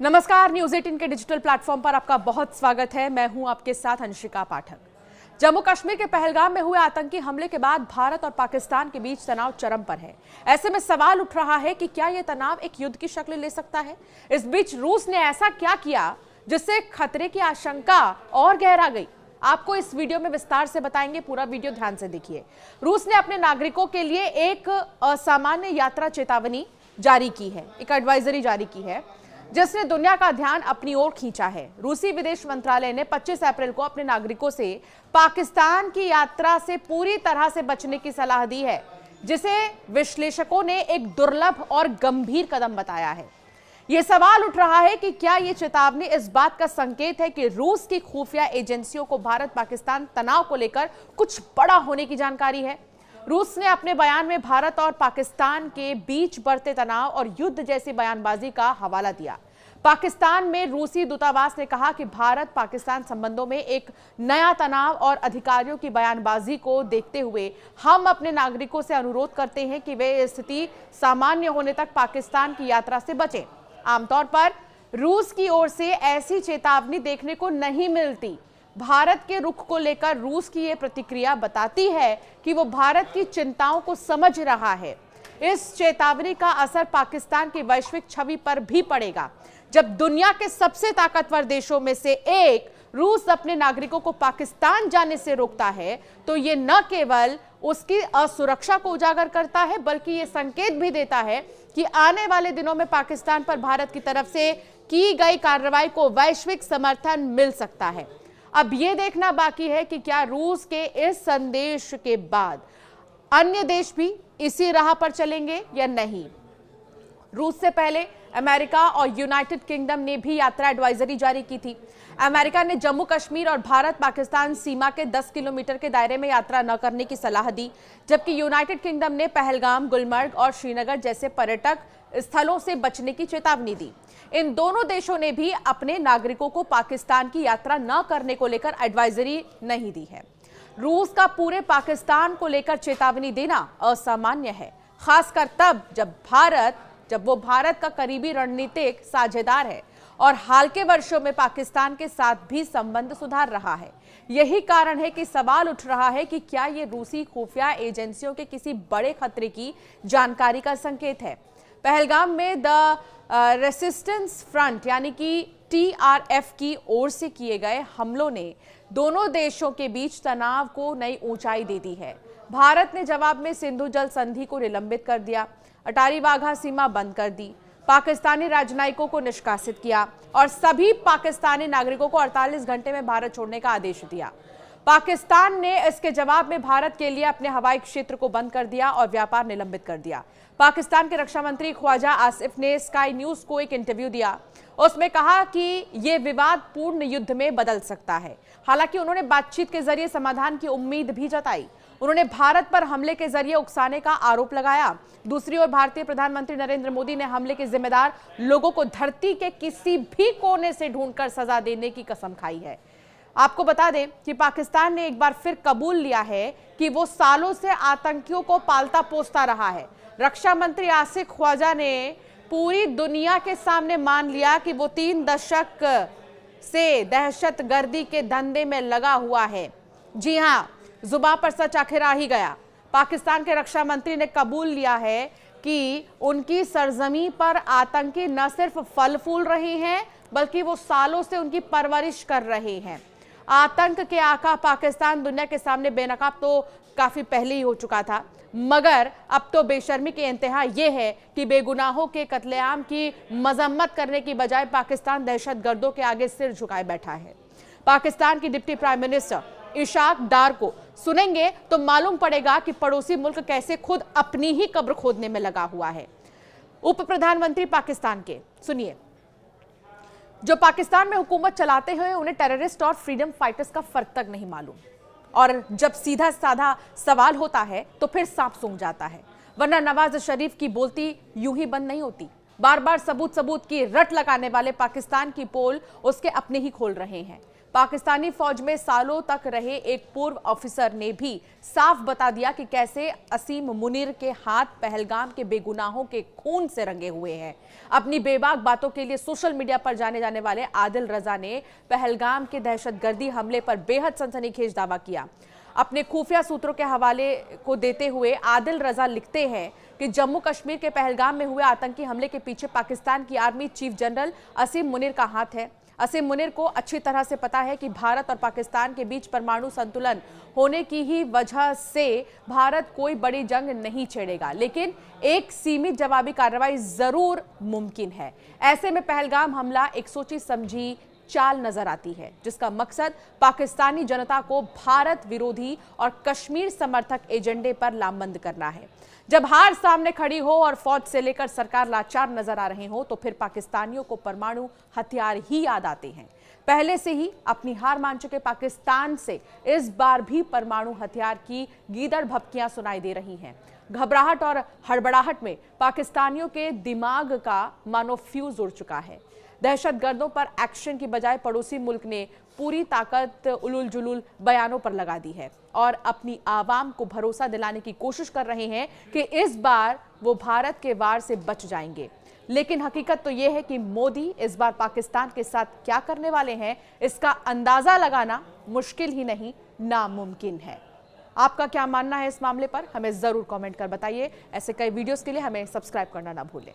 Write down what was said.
नमस्कार, न्यूज 18 के digital platform पर आपका बहुत स्वागत है। मैं हूं आपके साथ अंशिका पाठक। जम्मू कश्मीर के पहलगाम में हुए आतंकी हमले के बाद भारत और पाकिस्तान के बीच तनाव चरम पर है। ऐसे में सवाल उठ रहा है कि क्या यह तनाव एक युद्ध की शक्ल ले सकता है। इस बीच रूस ने ऐसा क्या किया जिससे खतरे की आशंका और गहरा गई। आपको इस वीडियो में विस्तार से बताएंगे, पूरा वीडियो ध्यान से देखिए। रूस ने अपने नागरिकों के लिए एक असामान्य यात्रा चेतावनी जारी की है, एक एडवाइजरी जारी की है जिसने दुनिया का ध्यान अपनी ओर खींचा है। रूसी विदेश मंत्रालय ने 25 अप्रैल को अपने नागरिकों से पाकिस्तान की यात्रा से पूरी तरह से बचने की सलाह दी है, जिसे विश्लेषकों ने एक दुर्लभ और गंभीर कदम बताया है। यह सवाल उठ रहा है कि क्या यह चेतावनी इस बात का संकेत है कि रूस की खुफिया एजेंसियों को भारत पाकिस्तान तनाव को लेकर कुछ बड़ा होने की जानकारी है। रूस ने अपने बयान में भारत और पाकिस्तान के बीच बढ़ते तनाव और युद्ध जैसी बयानबाजी का हवाला दिया। पाकिस्तान में रूसी दूतावास ने कहा कि भारत पाकिस्तान संबंधों में एक नया तनाव और अधिकारियों की बयानबाजी को देखते हुए हम अपने नागरिकों से अनुरोध करते हैं कि वे स्थिति सामान्य होने तक पाकिस्तान की यात्रा से बचें। आमतौर पर रूस की ओर से ऐसी चेतावनी देखने को नहीं मिलती। भारत के रुख को लेकर रूस की यह प्रतिक्रिया बताती है कि वो भारत की चिंताओं को समझ रहा है। इस चेतावनी का असर पाकिस्तान की वैश्विक छवि पर भी पड़ेगा। जब दुनिया के सबसे ताकतवर देशों में से एक रूस अपने नागरिकों को पाकिस्तान जाने से रोकता है, तो ये न केवल उसकी असुरक्षा को उजागर करता है, बल्कि ये संकेत भी देता है कि आने वाले दिनों में पाकिस्तान पर भारत की तरफ से की गई कार्रवाई को वैश्विक समर्थन मिल सकता है। अब यह देखना बाकी है कि क्या रूस के इस संदेश के बाद अन्य देश भी इसी राह पर चलेंगे या नहीं। रूस से पहले अमेरिका और यूनाइटेड किंगडम ने भी यात्रा एडवाइजरी जारी की थी। अमेरिका ने जम्मू कश्मीर और भारत पाकिस्तान सीमा के 10 किलोमीटर के दायरे में यात्रा न करने की सलाह दी, जबकि यूनाइटेड किंगडम ने पहलगाम, गुलमर्ग और श्रीनगर जैसे पर्यटक स्थलों से बचने की चेतावनी दी। इन दोनों देशों ने भी अपने नागरिकों को पाकिस्तान की यात्रा न करने को लेकर एडवाइजरी नहीं दी है। रूस का पूरे पाकिस्तान को लेकर चेतावनी देना असामान्य है, खासकर तब जब वो भारत का करीबी रणनीतिक साझेदार है और हाल के वर्षों में पाकिस्तान के साथ भी संबंध सुधार रहा है। यही कारण है कि सवाल उठ रहा है कि क्या ये रूसी खुफिया एजेंसियों के किसी बड़े खतरे की जानकारी का संकेत है। पहलगाम में द रेसिस्टेंस फ्रंट यानी कि TRF की ओर से किए गए हमलों ने दोनों देशों के बीच तनाव को नई ऊंचाई दे दी है। भारत ने जवाब में सिंधु जल संधि को निलंबित कर दिया, अटारी वाघा सीमा बंद कर दी, पाकिस्तानी राजनयिकों को निष्कासित किया और सभी पाकिस्तानी नागरिकों को 48 घंटे में भारत छोड़ने का आदेश दिया। पाकिस्तान ने इसके जवाब में भारत के लिए अपने हवाई क्षेत्र को बंद कर दिया और व्यापार निलंबित कर दिया। पाकिस्तान के रक्षा मंत्री ख्वाजा आसिफ ने स्काई न्यूज को एक इंटरव्यू दिया। उसमें कहा कि यह विवाद पूर्ण युद्ध में बदल सकता है। हालांकि उन्होंने बातचीत के जरिए समाधान की उम्मीद भी जताई। उन्होंने भारत पर हमले के जरिए उकसाने का आरोप लगाया। दूसरी ओर भारतीय प्रधानमंत्री नरेंद्र मोदी ने हमले के जिम्मेदार लोगों को धरती के किसी भी कोने से ढूंढकर सजा देने की कसम खाई है। आपको बता दें कि पाकिस्तान ने एक बार फिर कबूल लिया है कि वो सालों से आतंकियों को पालता पोसता रहा है। रक्षा मंत्री आसिफ ख्वाजा ने पूरी दुनिया के सामने मान लिया कि वो 3 दशक से दहशतगर्दी के धंधे में लगा हुआ है। जी हां, जुबान पर सच आखिर आ ही गया। पाकिस्तान के रक्षा मंत्री ने कबूल लिया है कि उनकी सरजमी पर आतंकी न सिर्फ फल फूल रहे हैं, बल्कि वो सालों से उनकी परवरिश कर रहे हैं। आतंक के आका पाकिस्तान दुनिया के सामने बेनकाब तो काफी पहले ही हो चुका था, मगर अब तो बेशर्मी की इंतहा यह है कि बेगुनाहों के कत्लेआम की मजम्मत करने की बजाय पाकिस्तान दहशतगर्दों के आगे सिर झुकाए बैठा है। पाकिस्तान की डिप्टी प्राइम मिनिस्टर इशाक डार को सुनेंगे तो मालूम पड़ेगा कि पड़ोसी मुल्क कैसे खुद अपनी ही कब्र खोदने में लगा हुआ है। उप प्रधानमंत्री पाकिस्तान के सुनिए, जो पाकिस्तान में हुकूमत चलाते हुए उन्हें टेररिस्ट और फ्रीडम फाइटर्स का फर्क तक नहीं मालूम, और जब सीधा साधा सवाल होता है तो फिर सांप सूंघ जाता है। वरना नवाज शरीफ की बोलती यूं ही बंद नहीं होती। बार बार सबूत की रट लगाने वाले पाकिस्तान की पोल उसके अपने ही खोल रहे हैं। पाकिस्तानी फौज में सालों तक रहे एक पूर्व ऑफिसर ने भी साफ बता दिया कि कैसे असीम मुनीर के हाथ पहलगाम के बेगुनाहों के खून से रंगे हुए हैं। अपनी बेबाक बातों के लिए सोशल मीडिया पर जाने जाने वाले आदिल रजा ने पहलगाम के दहशतगर्दी हमले पर बेहद सनसनीखेज दावा किया। अपने खुफिया सूत्रों के हवाले को देते हुए आदिल रजा लिखते हैं कि जम्मू कश्मीर के पहलगाम में हुए आतंकी हमले के पीछे पाकिस्तान की आर्मी चीफ जनरल असीम मुनीर का हाथ है। असीम मुनीर को अच्छी तरह से पता है कि भारत और पाकिस्तान के बीच परमाणु संतुलन होने की ही वजह से भारत कोई बड़ी जंग नहीं छेड़ेगा, लेकिन एक सीमित जवाबी कार्रवाई जरूर मुमकिन है। ऐसे में पहलगाम हमला एक सोची समझी चाल नजर आती है, जिसका मकसद पाकिस्तानी जनता को भारत विरोधी और कश्मीर समर्थक एजेंडे पर लामबंद करना है। जब हार सामने खड़ी हो और फौज से लेकर सरकार लाचार नजर आ रहे हो, तो फिर पाकिस्तानियों को परमाणु हथियार ही याद आते हैं। पहले से ही अपनी हार मान चुके पाकिस्तान से इस बार भी परमाणु हथियार की गीदड़ भभकियां सुनाई दे रही हैं। घबराहट और हड़बड़ाहट में पाकिस्तानियों के दिमाग का मानो फ्यूज उड़ चुका है। दहशतगर्दों पर एक्शन की बजाय पड़ोसी मुल्क ने पूरी ताकत उलूल जुलूल बयानों पर लगा दी है और अपनी आवाम को भरोसा दिलाने की कोशिश कर रहे हैं कि इस बार वो भारत के वार से बच जाएंगे। लेकिन हकीकत तो यह है कि मोदी इस बार पाकिस्तान के साथ क्या करने वाले हैं, इसका अंदाजा लगाना मुश्किल ही नहीं, नामुमकिन है। आपका क्या मानना है इस मामले पर, हमें जरूर कमेंट कर बताइए। ऐसे कई वीडियोस के लिए हमें सब्सक्राइब करना ना भूलें।